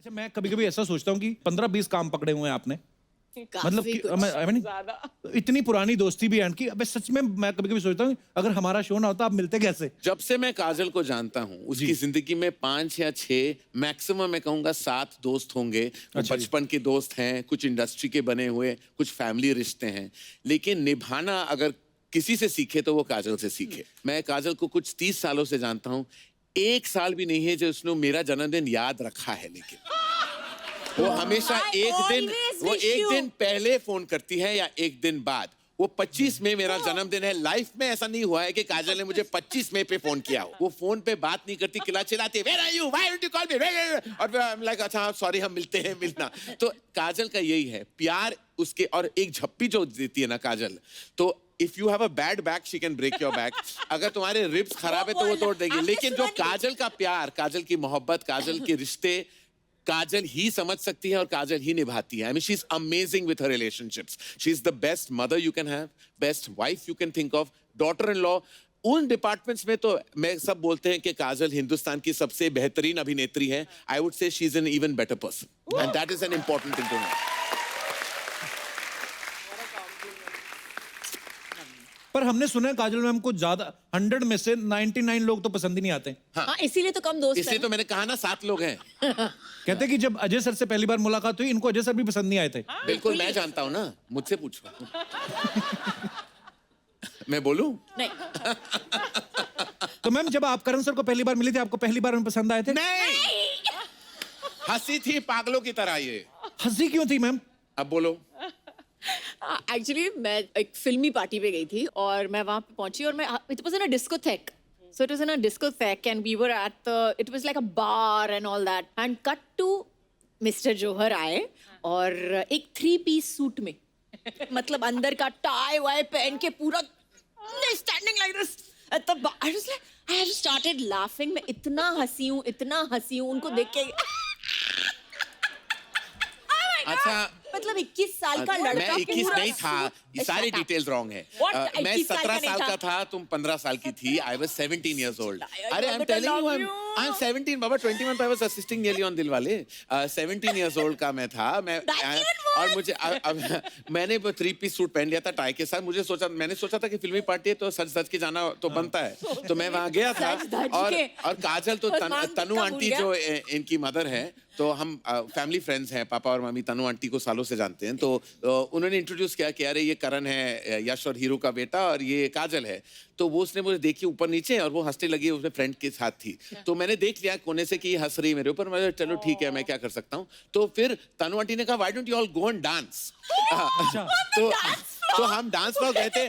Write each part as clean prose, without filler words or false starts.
अच्छा, मैं कभी-कभी ऐसा सोचता हूँ कि 15-20 काम पकड़े हुए हैं आपने। मतलब कि I mean, इतनी पुरानी दोस्ती भी है कि अबे सच में मैं कभी-कभी सोचता हूँ अगर हमारा शो ना होता आप मिलते कैसे? जब से मैं काजल को जानता हूँ उसकी जिंदगी में 5 या 6 मैक्सिमम मैं कहूँगा 7 दोस्त होंगे। वो अच्छा बचपन के दोस्त हैं, कुछ इंडस्ट्री के बने हुए, कुछ फैमिली रिश्ते हैं, लेकिन निभाना अगर किसी से सीखे तो वो काजल से सीखे। मैं काजल को कुछ 30 सालों से जानता हूँ, 1 साल भी नहीं है जो उसने मेरा जन्मदिन याद रखा है, लेकिन वो हमेशा एक दिन पहले फोन करती है या एक दिन बाद। वो 25 मई मेरा जन्मदिन है, लाइफ में ऐसा नहीं हुआ है कि काजल ने मुझे 25 मई पे फोन किया हो। वो फोन पे बात नहीं करती, चिल्लाती Where are you? Why don't you call me? और I'm like अच्छा सॉरी हम मिलते हैं मिलना। तो काजल का यही है प्यार उसके, और एक झप्पी जो देती है ना काजल, तो if you have a bad back she can break your back. अगर तुम्हारे रिब्स खराब है तो वो तोड़ देगी, लेकिन जो काजल का प्यार, काजल की मोहब्बत, काजल के रिश्ते काजल ही समझ सकती है और काजल ही निभाती है। I mean she is amazing with her relationships. She is the best mother you can have, best wife you can think of, daughter in law. उन डिपार्टमेंट्स में तो मैं सब बोलते हैं कि काजल हिंदुस्तान की सबसे बेहतरीन अभिनेत्री है। I would say she is an even better person and that is an important thing to know. पर हमने सुना है काजल मैम को ज्यादा 100 में से 99 लोग तो पसंद ही नहीं आते। हाँ, इसीलिए तो कम दोस्त इसलिए तो मैंने कहा ना 7 लोग हैं। कहते हैं कि जब अजय सर से पहली बार मुलाकात हुई इनको अजय सर भी पसंद नहीं आए थे। बिल्कुल मैं जानता हूं ना, मुझसे पूछो। मैं बोलूं? नहीं। तो मैम जब आप करण सर को पहली बार मिली थी आपको पहली बार में पसंद आए थे? नहीं, हंसी थी पागलों की तरह। ये हंसी क्यों थी मैम? अब बोलो। एक्चुअली मैं एक फिल्मी पार्टी पे गई थी और मैं वहां पे पहुंची और मैं it was in a discotheque, so it was in a discotheque and we were at the, it was like a bar and all that, and cut to Mr. Johar आए और एक 3-piece सूट में, मतलब अंदर का tie Y पहन के पूरा standing like this at the bar. I was like, I just started laughing. मैं इतना हंसी हूँ उनको देख के। अच्छा, मतलब 21 साल का लड़का। मैं 21 नहीं था, ये सारी डिटेल्स रॉन्ग है। मैं 17 साल का था, तुम 15 साल की थी। I was 17 years old. अरे I'm telling you, I'm 17 Baba, 21 I was assisting nearly on Dilwale. 17 years old का मैं था। और मुझे मैंने वो 3-piece सूट पहन लिया था टाई के साथ। मैंने सोचा था कि फिल्मी पार्टी है तो सच के जाना तो बनता है, तो मैं वहाँ गया था। और काजल तो तनु आंटी जो इनकी मदर है, तो हम फैमिली फ्रेंड्स हैं, पापा और मम्मी तनु आंटी को सालों से जानते हैं। तो उन्होंने इंट्रोड्यूस किया कि अरे ये करण है, यश और हीरो का बेटा, और ये काजल है। तो वो उसने मुझे देखी ऊपर नीचे और वो हंसने लगी, उसने फ्रेंड के साथ थी। तो मैंने देख लिया कोने से कि ये हंस रही मेरे ऊपर। मैं चलो ठीक है, मैं क्या कर सकता हूँ। तो फिर तनु आंटी ने कहा why don't you all go and dance. तो हम डांस फ्लोर गए थे।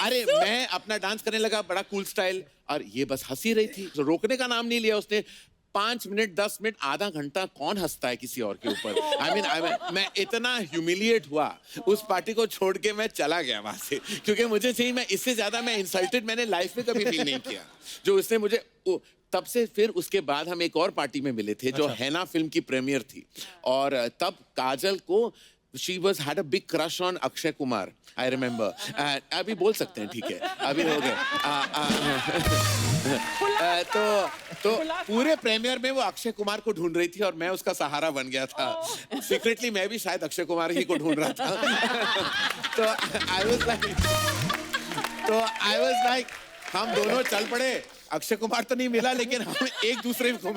अरे मैं अपना डांस करने लगा, बड़ा कूल स्टाइल, और ये बस हंसी रही थी। तो रोकने का नाम नहीं लिया उसने। 5 मिनट, 10 मिनट, आधा घंटा कौन हंसता है किसी और के ऊपर। I mean, मैं इतना ह्यूमिलिएट हुआ, उस पार्टी को छोड़ के मैं चला गया वहां से, क्योंकि मुझे चाहिए, मैं इससे ज्यादा मैं इंसल्टेड मैंने लाइफ में कभी फील नहीं किया जो उसने मुझे। तब से फिर उसके बाद हम एक और पार्टी में मिले थे जो हैना फिल्म की प्रीमियर थी, और तब काजल को she had a big crush on Akshay Kumar, I remember। अभी बोल सकते हैं, ठीक है, अभी हो गए। तो पूरे प्रीमियर में वो अक्षय कुमार को ढूंढ रही थी और मैं उसका सहारा बन गया था। सीक्रेटली मैं भी शायद अक्षय कुमार ही को ढूंढ रहा था। तो I was like हम दोनों चल पड़े। अक्षय कुमार तो नहीं मिला, लेकिन हम एक दूसरे को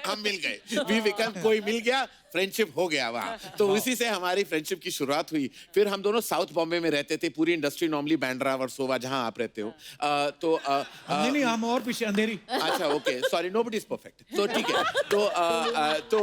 हम मिल गए। वी बिकम, कोई मिल गया, फ्रेंडशिप हो गया वहाँ। तो उसी से हमारी फ्रेंडशिप की शुरुआत हुई। फिर हम दोनों साउथ बॉम्बे में रहते थे। पूरी इंडस्ट्री नॉर्मली बैंड्रा वर्सोवा, जहाँ आप रहते हो। नहीं, हम और पीछे अंधेरी। अच्छा, okay, sorry, nobody is perfect. तो ठीक है, तो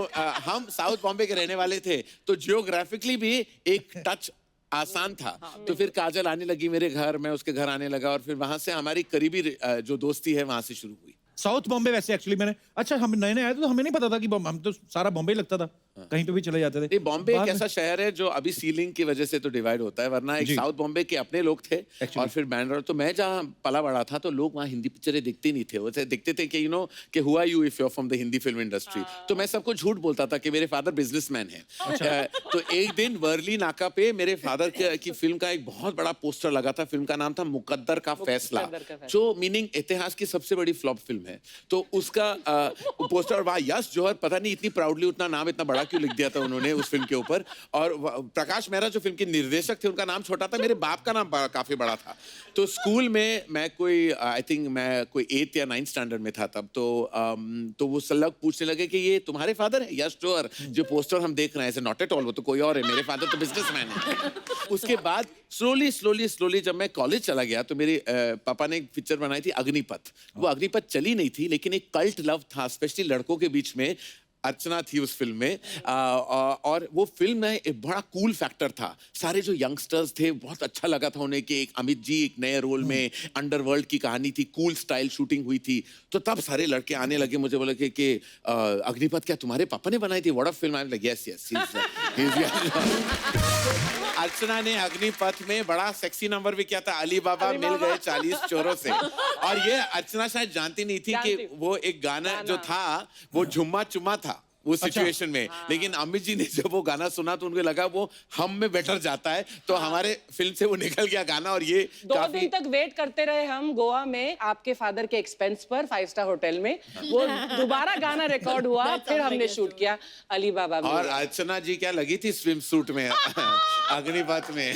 हम साउथ बॉम्बे के रहने वाले थे, तो जियोग्राफिकली भी एक टच आसान था। तो फिर काजल आने लगी मेरे घर, मैं उसके घर आने लगा, और फिर वहां से हमारी करीबी जो दोस्ती है वहां से शुरू हुई। साउथ बॉम्बे वैसे एक्चुअली मैंने, अच्छा हम नए आए थे तो हमें नहीं पता था कि हम तो सारा बॉम्बे ही लगता था, कहीं पे भी चले जाते थे। बॉम्बे एक ऐसा शहर है जो अभी सीलिंग की वजह से तो डिवाइड होता है, वरना एक साउथ बॉम्बे के अपने लोग थे और फिर बैंड्रा। तो मैं जहाँ पला बड़ा था तो लोग वहाँ हिंदी पिक्चरें देखते नहीं थे, वो देखते थे कि कि who are you if you are from the Hindi film industry. तो मैं सबको झूठ बोलता था कि मेरे फादर बिजनेसमैन है। तो एक दिन वर्ली नाका पे मेरे फादर की फिल्म का एक बहुत बड़ा पोस्टर लगा था। फिल्म का नाम था मुकद्दर का फैसला, जो मीनिंग इतिहास की सबसे बड़ी फ्लॉप फिल्म है। तो उसका पोस्टर, वहाँ यश जौहर, पता नहीं इतनी प्राउडली उतना नाम इतना बड़ा क्यों लिख दिया था उन्होंने उस फिल्म के ऊपर। और प्रकाश मेहरा जो फिल्म के निर्देशक थे, उनका नाम छोटा था, मेरे बाप का नाम काफी बड़ा था। तो स्कूल में मैं कोई आई थिंक मैं कोई 8th या 9th स्टैंडर्ड में था तब। तो वो सब लोग पूछने लगे कि ये तुम्हारे फादर है? यस श्योर, जो पोस्टर हम देख रहे हैं, नॉट एट ऑल, वो तो कोई और है, मेरे फादर तो बिजनेसमैन है। उसके बाद स्लोली जब मैं कॉलेज चला गया तो मेरे पापा ने एक पिक्चर बनाई थी अग्निपथ। वो अग्निपथ चली नहीं थी, लेकिन एक कल्ट लव था, स्पेशली लड़कों के बीच में। अर्चना थी उस फिल्म में, और वो फिल्म में एक बड़ा कूल फैक्टर था। सारे जो यंगस्टर्स थे, बहुत अच्छा लगा था उन्हें कि एक अमित जी एक नए रोल में, अंडरवर्ल्ड की कहानी थी, कूल स्टाइल शूटिंग हुई थी। तो तब सारे लड़के आने लगे मुझे, बोले कि अग्निपथ क्या तुम्हारे पापा ने बनाई थी? What a film. I am like yes yes. Archana ने अग्निपथ में बड़ा सेक्सी नंबर भी किया था, अली बाबा मिल गए 40 चोरों से। और ये अर्चना शायद जानती नहीं थी कि वो एक गाना जो था वो झुम्मा चुम्मा था वो सिचुएशन में। लेकिन अमित जी ने जब वो गाना सुना तो उनको लगा वो हम में बेटर जाता है, तो हमारे फिल्म से वो निकल गया गाना। और ये 2 दिन तक वेट करते रहे हम गोवा में आपके फादर के एक्सपेंस पर 5 स्टार होटल में। वो दोबारा गाना रिकॉर्ड हुआ, फिर हमने शूट किया अली बाबा में। और अर्चना जी क्या लगी थी स्विम सूट में अग्निपथ में।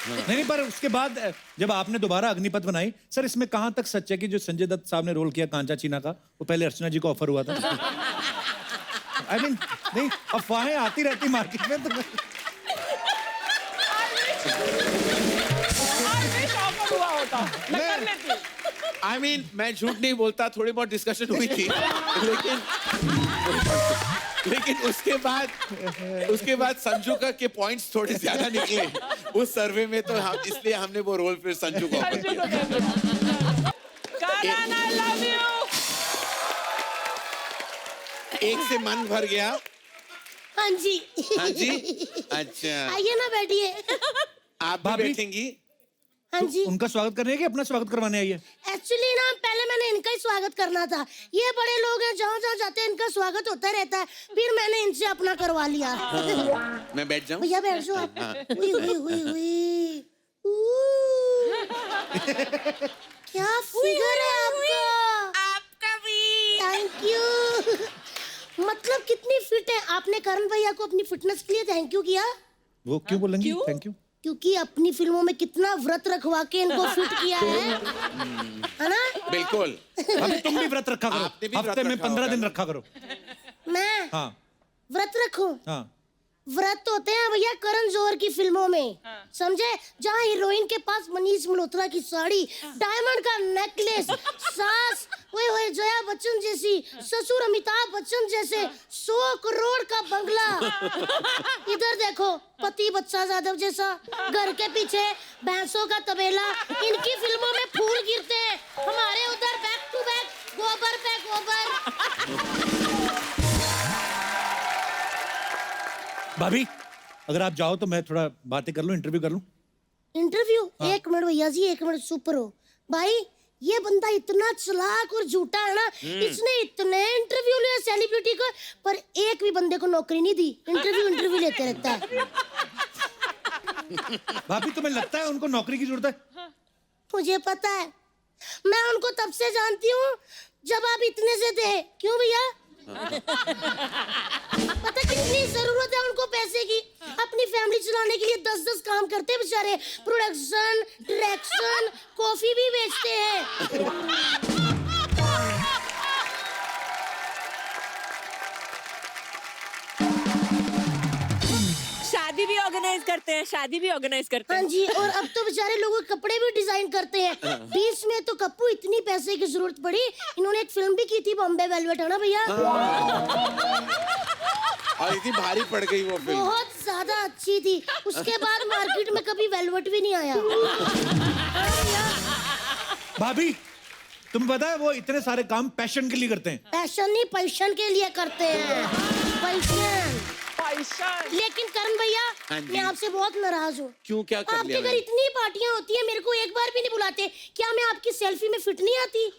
नहीं, पर उसके बाद जब आपने दोबारा अग्निपथ बनाई, सर इसमें कहां तक सच है कि जो संजय दत्त साहब ने रोल किया कांचा चीना का, वो पहले अर्चना जी को ऑफर हुआ था? आई मीन नहीं, अफवाहें आती रहती मार्केट में तो हुआ होता मैं कर लेती। आई मीन मैं झूठ नहीं बोलता, थोड़ी बहुत डिस्कशन हुई थी, लेकिन उसके बाद संजू का के पॉइंट्स थोड़े ज्यादा निकले उस सर्वे में, तो हम इसलिए हमने वो रोल फिर संजू को ऑफर किया। करण आई लव यू। एक से मन भर गया। हाँ जी। हाँ जी, अच्छा आइए ना बैठिए। आप भी भाभी? बैठेंगी? हाँ जी। उनका स्वागत करने कि अपना स्वागत करवाने आई है? एक्चुअली ना पहले मैंने इनका ही स्वागत करना था। ये बड़े लोग हैं, जहाँ जहाँ जाते हैं इनका स्वागत होता रहता है, फिर मैंने इनसे अपना करवा लिया। मैं बैठ जाऊं? भैया बैठ जाओ आप। हुई हुई हुई हुई। क्या फिगर है आपका भी। Thank you. मतलब कितनी फिट है आपने। करण भैया को अपनी फिटनेस के लिए थैंक यू किया? वो क्यों बोलेंगी थैंक यू? क्योंकि अपनी फिल्मों में कितना व्रत रखवा के इनको फिट किया है ना? बिल्कुल। अभी तुम भी व्रत रखा आपने भी करो, व्रत हफ्ते में रखा 15 होगा। दिन रखा करो। मैं हाँ व्रत रखूं? हाँ। व्रत होते हैं भैया करण जौहर की फिल्मों में, समझे? जहाँ हीरोइन के पास मनीष मल्होत्रा की साड़ी, डायमंड का नेकलेस, सास ओए जया बच्चन जैसी, ससुर अमिताभ बच्चन जैसे, 100 करोड़ का बंगला। इधर देखो पति बच्चा जाधव जैसा, घर के पीछे भैंसों का तबेला। इनकी फिल्मों में फूल गिरते हैं, हमारे उधर बैक टू बैक गोबर पे गोबर। भाभी अगर आप जाओ तो मैं थोड़ा बातें कर लूं, इंटरव्यू कर लूं। इंटरव्यू? एक मिनट भैया जी, एक मिनट सुपर हो भाई। ये बंदा इतना चालाक और झूठा है ना, इसने इतने इंटरव्यू लिए सेलिब्रिटी को, पर एक भी बंदे को नौकरी नहीं दी। इंटरव्यू लेते रहता है। भाभी तुम्हें लगता है उनको नौकरी की जरूरत है? मुझे पता है, मैं उनको तब से जानती हूँ जब आप इतने से थे। क्यों भैया? पता कितनी जरूरत है उनको पैसे की। अपनी फैमिली चलाने के लिए 10-10 काम करते हैं बेचारे। प्रोडक्शन, डायरेक्शन, कॉफी भी बेचते हैं। शादी भी ऑर्गेनाइज करते हैं, शादी भी ऑर्गेनाइज करते हाँ हैं। जी, और अब तो बेचारे लोगों के कपड़े भी डिजाइन करते हैं। 20 में तो कप्पू इतनी पैसे की जरूरत पड़ी, इन्होंने एक फिल्म भी की थी बॉम्बे वेलवेट, है ना भैया? और इतनी भारी पड़ गई वो फिल्म। बहुत ज्यादा अच्छी थी। उसके बाद मार्केट में कभी वेलवेट भी नहीं आया। भाभी तुम्हें पता है वो इतने सारे काम पैशन के लिए करते हैं। पैशन नहीं, पैशन के लिए करते हैं। पैशन। लेकिन करण भैया, हाँ जी। मैं आपसे बहुत नाराज हूँ। क्यों, क्या कर आपके लिया घर मैंने? इतनी पार्टियां होती है, मेरे को एक बार भी नहीं बुलाते। क्या मैं आपकी सेल्फी में फिट नहीं आती?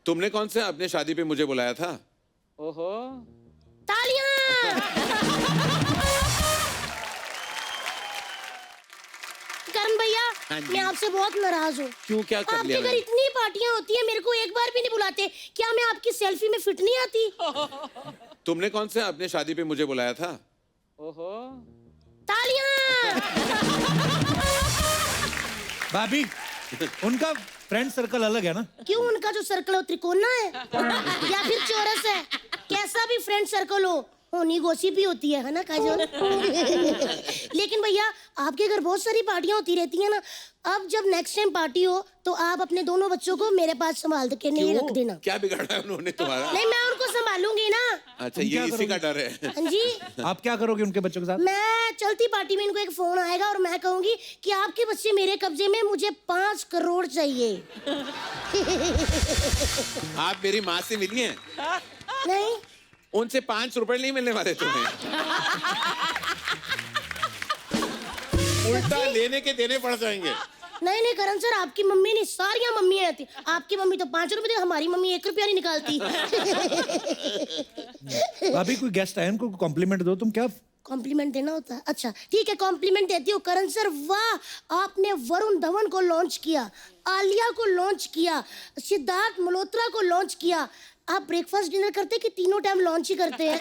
तुमने कौन से अपने शादी पे मुझे बुलाया था? ओहो, तालियां। करण भैया, हाँ जी। मैं आपसे बहुत नाराज हूँ। क्यों, क्या कर आपके लिया घर मैंने? इतनी पार्टियां होती है, मेरे को एक बार भी नहीं बुलाते। क्या मैं आपकी सेल्फी में फिट नहीं आती? तुमने कौन से अपने शादी पे मुझे बुलाया था? ओहो, तालियां! भाभी उनका फ्रेंड सर्कल अलग है ना। क्यों, उनका जो सर्कल है वो त्रिकोणा है या फिर चौरस है? कैसा भी फ्रेंड सर्कल होनी गॉसिप ही होती है ना काजल? लेकिन भैया आपके घर बहुत सारी पार्टियां होती रहती है ना। अब जब नेक्स्ट टाइम पार्टी हो तो आप अपने दोनों बच्चों को मेरे पास संभाल के नहीं रख देना। क्या बिगाड़ा है उन्होंने तुम्हारा? नहीं, मैं उनको संभालूंगी ना। अच्छा, ये इसी का डर है। हाँ जी, आप क्या करोगे उनके बच्चों के साथ? मैं चलती पार्टी में इनको एक फोन आएगा और मैं कहूंगी कि आपके बच्चे मेरे कब्जे में, मुझे 5 करोड़ चाहिए। आप मेरी माँ से मिली हैं? नहीं, उनसे 5 रुपए नहीं मिलने वाले तुम्हें। उल्टा लेने के देने पड़ जाएंगे। नहीं नहीं करण सर, आपकी मम्मी नहीं, सारियां मम्मियां आती। आपकी मम्मी तो 5 रुपए दे, हमारी मम्मी 1 रुपया नहीं निकालती। भाभी कोई गेस्ट आए, उनको कॉम्प्लीमेंट दो। तुम क्या कॉम्प्लीमेंट देना होता है? अच्छा ठीक है, कॉम्प्लीमेंट देती हूँ। करण सर वाह, आपने वरुण धवन को लॉन्च किया, आलिया को लॉन्च किया, सिद्धार्थ मल्होत्रा को लॉन्च किया। आप ब्रेकफास्ट डिनर करते कि तीनों टाइम लॉन्च ही करते हैं?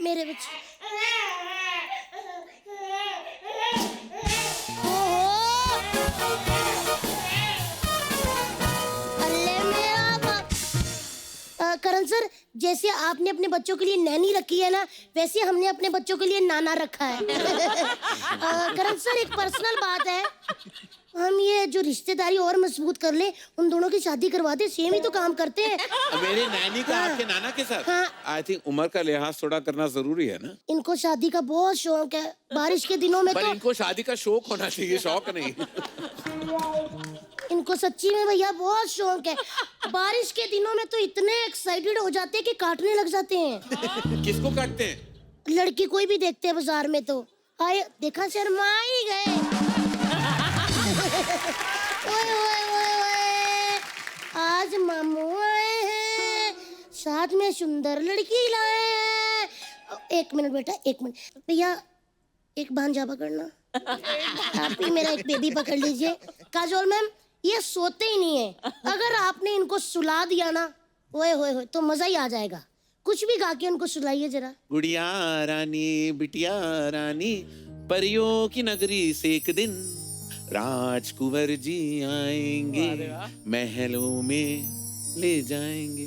मेरे बच्चे। करण सर, जैसे आपने अपने बच्चों के लिए नैनी रखी है ना, वैसे हमने अपने बच्चों के लिए नाना रखा है। करण सर, एक पर्सनल बात है, हम ये जो रिश्तेदारी और मजबूत कर ले, उन दोनों की शादी करवा दे। सेम ही तो काम करते हैं। मेरे नैनी का आपके नाना के साथ? हाँ। आई थिंक उम्र का लिहाज थोड़ा करना जरूरी है ना। इनको शादी का बहुत शौक है, बारिश के दिनों में पर तो इनको शादी का शौक होना चाहिए, शौक नहीं। इनको सच्ची में भैया बहुत शौक है। बारिश के दिनों में तो इतने एक्साइटेड हो जाते हैं कि काटने लग जाते हैं। किसको काटते हैं? लड़की कोई भी देखते हैं बाजार में तो आए, देखा शर्मा ही गए। ओए ओए ओए ओए, आज मामू आए हैं, साथ में सुंदर लड़की लाए हैं। 1 मिनट बेटा, 1 मिनट भैया, एक भांजा पकड़ना। आप ही मेरा एक बेबी पकड़ लीजिए। काजोल मैम, ये सोते ही नहीं है। अगर आपने इनको सुला दिया ना, ओए होए होए, तो मजा ही आ जाएगा। कुछ भी गा के उनको सुलाइए जरा। गुड़िया रानी बिटिया रानी, परियों की नगरी से एक दिन राजकुंवर जी आएंगे, महलों में ले जाएंगे।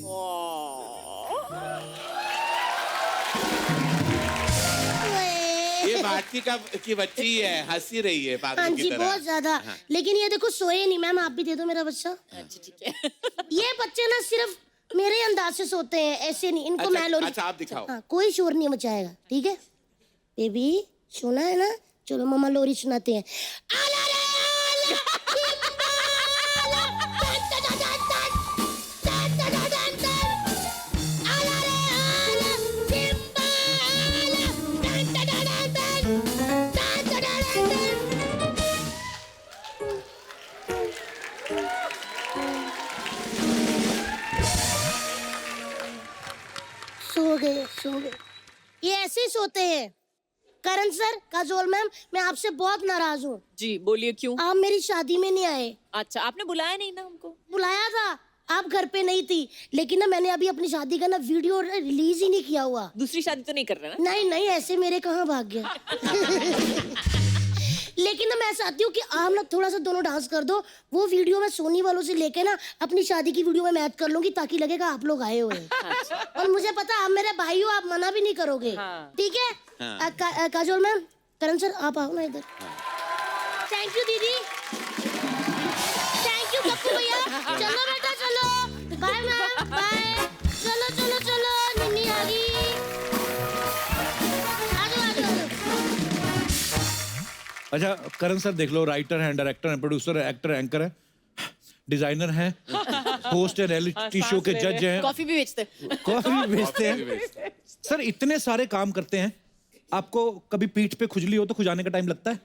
ये भारती की बच्ची है, हंसी रही है हाँ पागल जी, की तरह। बहुत ज्यादा। लेकिन ये देखो सोए नहीं। मैम आप भी दे दो मेरा बच्चा। अच्छा ठीक है। ये बच्चे ना सिर्फ मेरे अंदाज से सोते हैं, ऐसे नहीं। इनको मैं लोरी। अच्छा, आप दिखाओ। हाँ, कोई शोर नहीं मचाएगा, ठीक है? बेबी सुना है ना? चलो मम्मा लोरी सुनाते हैं। आला रे आला, चिंबाला, टन टन टन टन, टन टन टन टन। आला रे आला, चिंबाला, टन टन टन टन, टन टन टन टन। सो गए। ये ऐसे ही सोते हैं। करण सर, काजोल मैम, मैं आपसे बहुत नाराज हूँ। जी बोलिए, क्यों? आप मेरी शादी में नहीं आए। अच्छा, आपने बुलाया नहीं ना हमको? बुलाया था, आप घर पे नहीं थी। लेकिन ना मैंने अभी अपनी शादी का ना वीडियो रिलीज ही नहीं किया हुआ। दूसरी शादी तो नहीं कर रहे ना? नहीं नहीं, ऐसे मेरे कहाँ भाग गया। लेकिन ना मैं चाहती हूँ कि आप ना थोड़ा सा दोनों डांस कर दो। वो वीडियो मैं सोनी वालों से लेके ना अपनी शादी की वीडियो में मैच कर लूंगी, ताकि लगेगा आप लोग आए हुए हैं। और मुझे पता आप मेरे भाई हो, आप मना भी नहीं करोगे। ठीक है? काजोल मैम, करण सर आप आओ ना इधर। थैंक यू दीदी, थैंक यू पप्पू भैया। चलो बेटा चलो, बाय मैम, बाय। चलो चलो चलो, निन्नी आ गई। अच्छा करण सर देख लो, राइटर हैं, डायरेक्टर हैं, प्रोड्यूसर है, एक्टर, एंकर है, डिजाइनर हैं, होस्ट है, रियलिटी शो के जज हैं, कॉफी भी बेचते? कॉफी भी बेचते हैं। सर इतने सारे काम करते हैं, आपको कभी पीठ पे खुजली हो तो खुजाने का टाइम लगता है?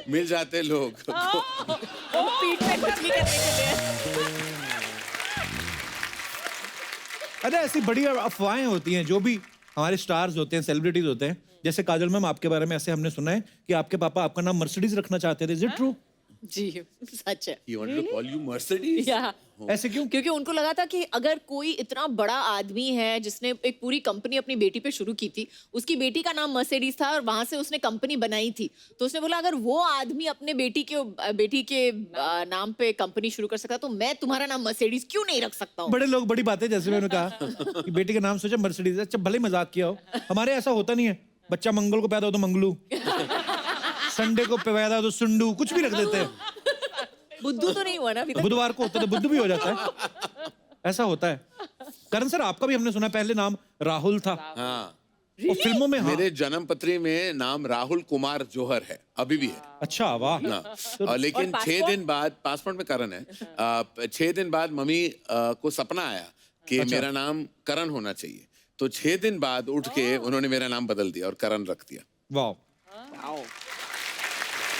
मिल जाते लोग। वो पीठ पे खुजली करने के लिए। अरे ऐसी बड़ी अफवाहें होती हैं, जो भी हमारे स्टार्स होते हैं, सेलिब्रिटीज होते हैं, जैसे काजल मैम आपके बारे में ऐसे हमने सुना है कि आपके पापा आपका नाम मर्सिडीज रखना चाहते थे, इज इट ट्रू? जी सच है। He wanted to call you Mercedes? या ऐसे क्यों? क्योंकि उनको लगा था कि अगर कोई इतना बड़ा आदमी है जिसने एक पूरी कंपनी अपनी बेटी पे शुरू की थी, उसकी बेटी का नाम मर्सिडीज था और वहां से उसने कंपनी बनाई थी, तो उसने बोला अगर वो आदमी अपने बेटी के नाम पे कंपनी शुरू कर सकता तो मैं तुम्हारा नाम मर्सिडीज क्यों नहीं रख सकता हूँ? बड़े लोग बड़ी बातें, जैसे मैंने कहा कि बेटी का नाम सोचा मर्सिडीज, अच्छा भले मजाक किया हो, हमारे ऐसा होता नहीं है, बच्चा मंगल को पैदा हो तो मंगलू, संडे को पैदा हो तो सुंडू, कुछ भी रख देते हैं। बुद्धू तो नहीं हुआ ना अभी तक? बुधवार को होता है तो बुद्ध भी हो जाता है, ऐसा होता है। करण सर आपका भी हमने सुना पहले नाम राहुल था, हाँ, और फिल्मों में हाँ। मेरे जन्म पत्री में नाम राहुल कुमार जौहर है, अभी भी है। अच्छा वाह। हाँ, और लेकिन 6 दिन बाद पासपोर्ट में करण है, 6 दिन बाद मम्मी को सपना आया कि मेरा नाम करण होना चाहिए, तो 6 दिन बाद उठ के उन्होंने मेरा नाम बदल दिया और करण रख दिया। वाह।